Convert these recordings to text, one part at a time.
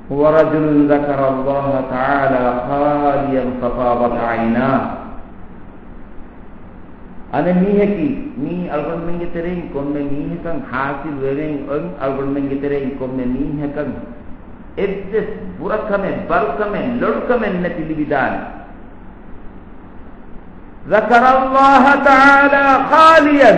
ورجل ذكر الله تعالى خاليا ففاضت عيناه. ane miheki mi algon mengetereng komme mihekan hasil wegen on algon mengetereng komme mihekan eddes burakame barkame lodkame nati libidan. ذكر الله تعالى خاليا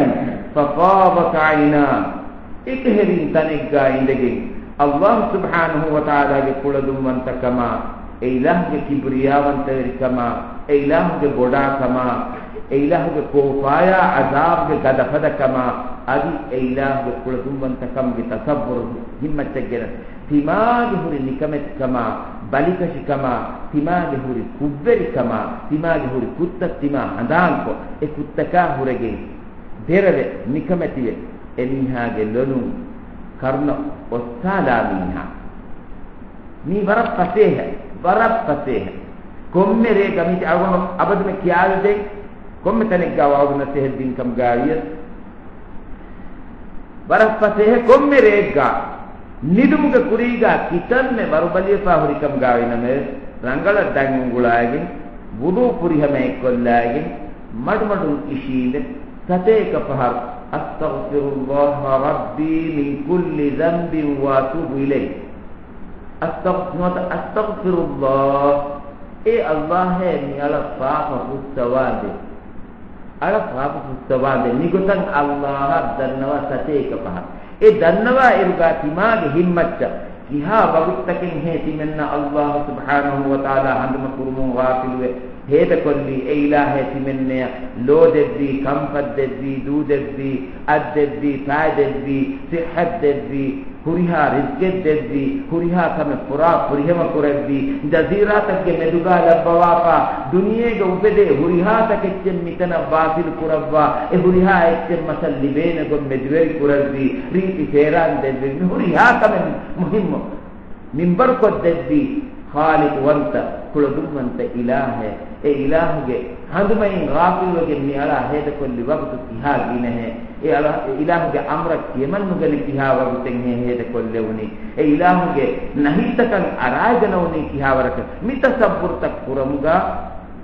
ففاضت عيناه. ikherin tanegga indege Allah subhanahu wa ta'ala ge kuladumwanta kama, ilah ge kibriyawanta kama, ilah ge boda kama, ilah ge kofaya azab ge gadafada kama, adi ilah ge kuladumwanta kam ge tasabbur himmat tegera timage huri nikamet kama, balikashi kama, timage huri kubberi kama, timage huri kutta tima handanko e kuttaka hurege derave nikametiye enihage lonu karna ostala minha ni barab faseha komme re gamiti agono abad me kiyalde komme tane gawaadu na sehel din kam gaawiyat barab faseha komme re ga nidumuga kuriga kitan me barubaliya fa huri kam gaawina me rangala dangulaage wudu purihame kollaage madmadu ishinde sateka pahar أستغفر الله ربي من كل ذنب وأتوب إليه. أستغفر الله إيه الله هني على فاقة السواد على فاقة السواد نيكوتان الله دنوا ستيك فها إيه دنوا إرغاتي ما همت كها بغتكين هيتي من الله سبحانه وتعالى عندما كرمون غافل هذا كله إله تمنى لو دبي كم فدبي دو دبي أدبي فادبي صحة دبي هريها رزق دبي هريها كم فرا هريها ما فربي جزيرة تك مدوغا لبوافا دنيا جوبده هريها تك ميتنا باطل كربا هريها إتم مثل لبين جم مدوير كربي ريتي فيران دبي هريها كم مهم منبر كود دبي خالق وانت كل دم انت إله إله جه هندمين غافل وجه نيالا هذا كل وقت تهال دينه إله جه أمرك يمن نقول تها وقت تنهي هذا كل لوني إله جه نهي تكن أراجنا وني تها ورك ميت سبور تكفرمغا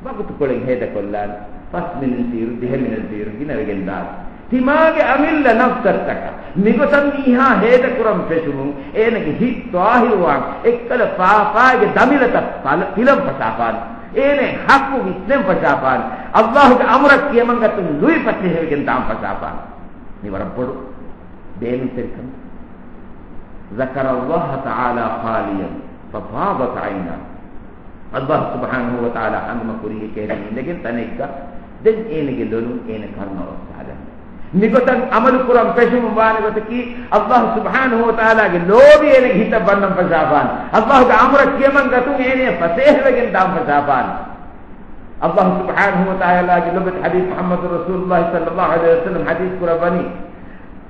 وقت كل هذا كلان فس من الزير ده من الزير كنا بجندار timage amilla nafsataka nigotan niha heda kuram fesumun enage hit tahirwan ekkala paapage damilata pilam pasapan ene hakku visnem pasapan Allah ge amrak kiyamangatun lui patte hegen tam pasapan ni warappodu bemi serikam zakara Allah ta'ala khaliyan fafadat ayna Allah subhanahu wa ta'ala andma kuriye kehani indegen tanekka den enege lolu ene karna osada nigotan amal kuram pesum bane gotaki Allah subhanahu wa ta'ala ge lobi ene hita bannam pasapan Allah ge amra kiyaman gatu ene fasehwegen dam pasapan Allah subhanahu wa ta'ala ge lobat hadith Muhammad Rasulullah sallallahu alaihi wasallam hadith kurabani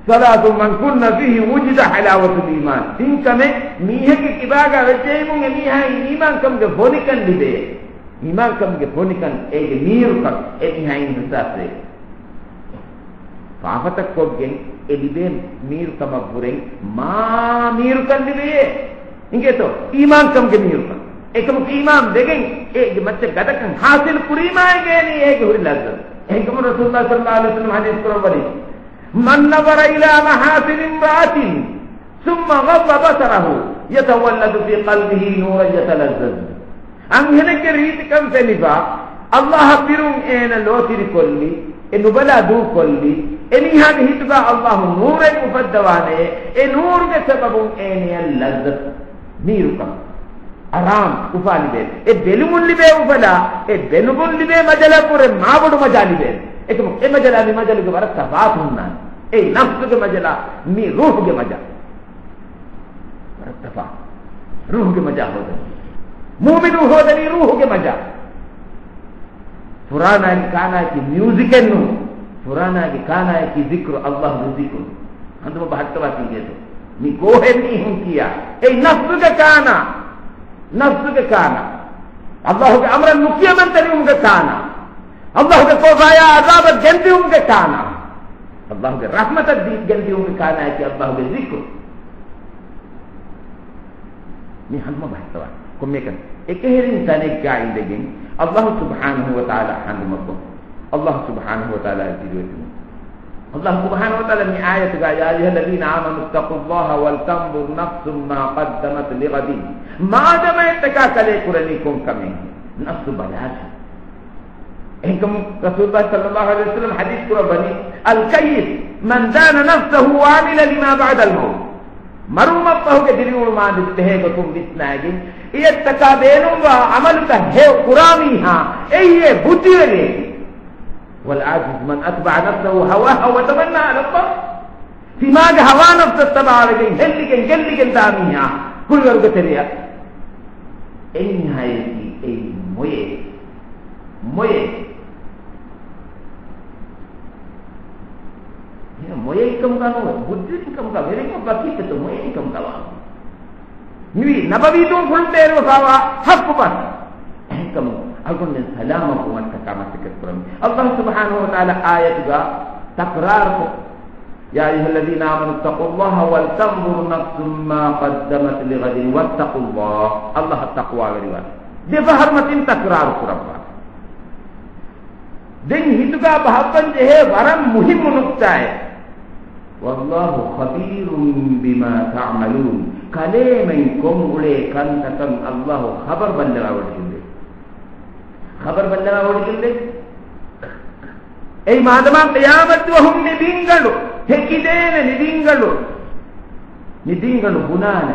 salatu man kunna fihi wujida halawatul iman tinkame mihe ke kibaga vechemu miha iman kam ge bonikan libe iman kam ge bonikan ege miru kam e miha in hisase Fahatak koggen elibe miru kama buren ma miru kan libe inge to iman kam ge miru kan ekam iman degen ege matte gadakan hasil kurima ge ni ege huri lazzat ekam Rasulullah sallallahu alaihi wasallam hadith kurabani man nazara ila mahasin imra'atin thumma ghadda basarahu yatawalladu fi qalbihi nuran yatalazzaz an heneke reet kam feliba Allah birun ena lotiri kolli enubala du kolli eniha hituga Allah nuren ufaddawane e nur ge sababun eniya lazzat miruka aram ufali be e belumul libe ufala e benugul libe majala pure mabudu majali be ekam e majala mi majalu ge barak sabat hunna e nafsu ge majala mi ruh ge majala barak tafa ruh ge majala hoda mu'minu hodani ruh ge majala purana kana ki music ennu purana ki kana ki zikr Allah zikr anduma bahattawati geto ni gohen ni hunkiya ei nafsu ge kana Allah ge amran nukiyaman tani ge kana Allah ge kofaya azab gendi ge kana Allah ge rahmat gendi ge kana ki Allah ge zikr mi hamma bahtawa ko mekan ekeherin tanek ga indegen Allah subhanahu wa ta'ala handumako Allah subhanahu wa ta'ala jirutu Allah subhanahu wa ta'ala mi ayat ga ya ayyuhalladhina amanu taqullaha wal tanzur nafsum ma qaddamat lighadin ma dama taka kale kurani kon kame nafsu balasa إنكم رسول الله صلى الله عليه وسلم حديث قرباني الكيس من دان نفسه وعمل لما بعد الموت مرو مطه كدري ولما دته كم بسناجين يتكابينوا وعملك هي قراميها أي بطيرة والعاجز من أتبع نفسه هواها وتمنى على الله في ما هوا نفسه تبع عليه هلكن داميها كل يوم تريها إن هاي أي moye ya moye ikam kanu buddhi ikam ka mere ko baki to moye ikam kawa ni nabawi to fulde ro sawa hakku pas ikam algon den salama ko watta kama tikat pram Allah subhanahu wa ta'ala ayat ga takrar ko ya ayyuhalladhina amanu taqullaha wal tanzur nafsum ma qaddamat lighadin wattaqullaha Allah taqwa riwa de faharmatin takrar ko rabba दिन हितुका भावन जे है वरम मुहिम नुक्ता है वल्लाहु खबीरुम बिमा तामलून कले में कोम उड़े कन तकम अल्लाह खबर बल्लवा वडिकिंदे ए मादमा क़यामत वहुम निदिंगलु हेकिदेन निदिंगलु गुनान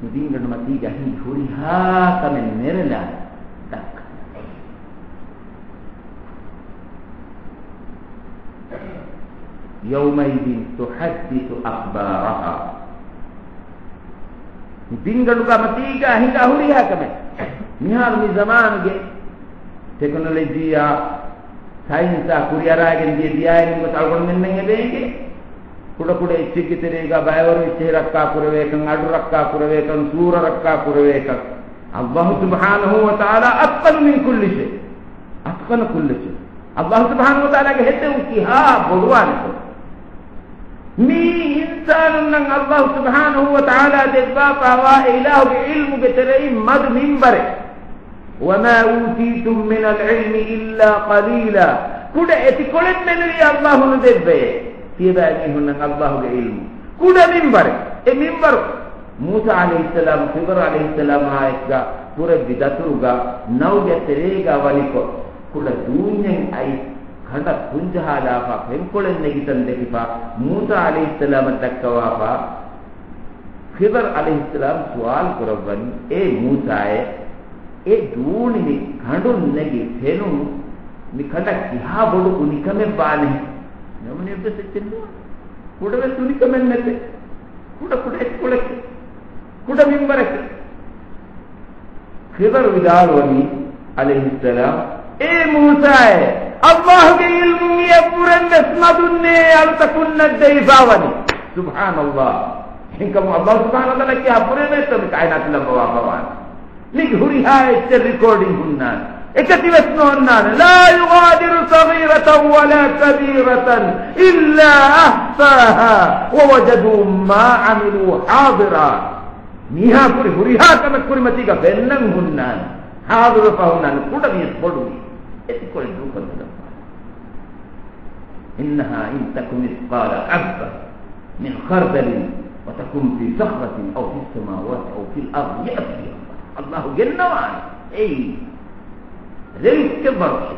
निदिंगन मती गही थोड़ी हा कमें मेरला तक यौमइदिन तुहद्दिसु अखबारहा निदिंगन का मती गही का हुरी हा कमें निहार नि जमान के टेक्नोलॉजी या साइंस आ कुरियरा के दिया है इनको तालगोल में नहीं देंगे कुड़कुड़े इच्छिक तेरेगा बायवर इच्छे रक्का कुरवेकं अडु रक्का कुरवेकं सूर रक्का कुरवेकं अल्लाह सुब्हानहु व तआला अत्कन मिन कुल्ली शै अत्कन कुल्ली शै अल्लाह सुब्हानहु व तआला कहते हैं कि हा भगवान को मी इंसान नंग अल्लाह सुब्हानहु व तआला देवा पावा इलाह के इल्म के तेरे मद मिंबर वमा ऊतीतुम मिन अल इल्म इल्ला कलीला कुड़े एति कोले मेनरी अल्लाह ने देबे Tiba-tiba hendak Allah ke ilmu. Kuda mimbar. Mimbar. Musa alaihissalam, Khidir alaihissalam aika pura bidaturuga nauja terega waliko. Kuda dunyang ai khanda punjahala fa pemkolen negitan dekipa Musa alaihissalam takkawa fa Khidir alaihissalam soal kurabani Musa duni ni khandun negi thenu ni khanda kiha bodu unikame bane namanya itu secendu, kuda betul ni kemen nete, kuda ekskolek, kuda mimbarek. Khidir widalwani alaihissalam, Musa Allah ke ilmu ya puran nesmadunne altakunna deifawani. Subhanallah. Hingkamu Allah subhanahu wa ta'ala kya puran itu kainat lambawawan. Nik huri hai recording hunnan. اكتبتنا لا يغادر صغيرة ولا كبيرة إلا أحصاها ووجدوا ما عملوا حاضرا نيها كوري هريها كما كوري متيكا بنن هنان حاضر فهنان كودا بيسبولوي اتكول دوكا إنها إن تكن مثقال حبة من خردل وتكون في صخرة أو في السماوات أو في الأرض يأتي الله جل وعلا Dari kebar,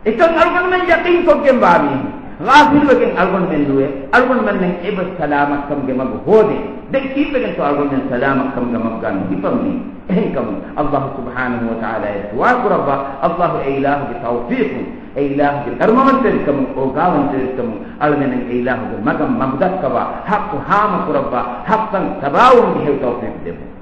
itu algon men yakin ko gembabi, ghafil bagen algon men duwe, algon men neng eba salamat kam gemag hode, dek ki bagen to algon men salamat kam gemag gan dipamni, kam Allah subhanahu wa ta'ala wa rabba Allah ilahu bi tawfiq, ilahu bi karmaman terkam o gawan terkam algon neng ilahu magam magdak kawa, hak hama rabba, haqqan tabawun bi tawfiq debo.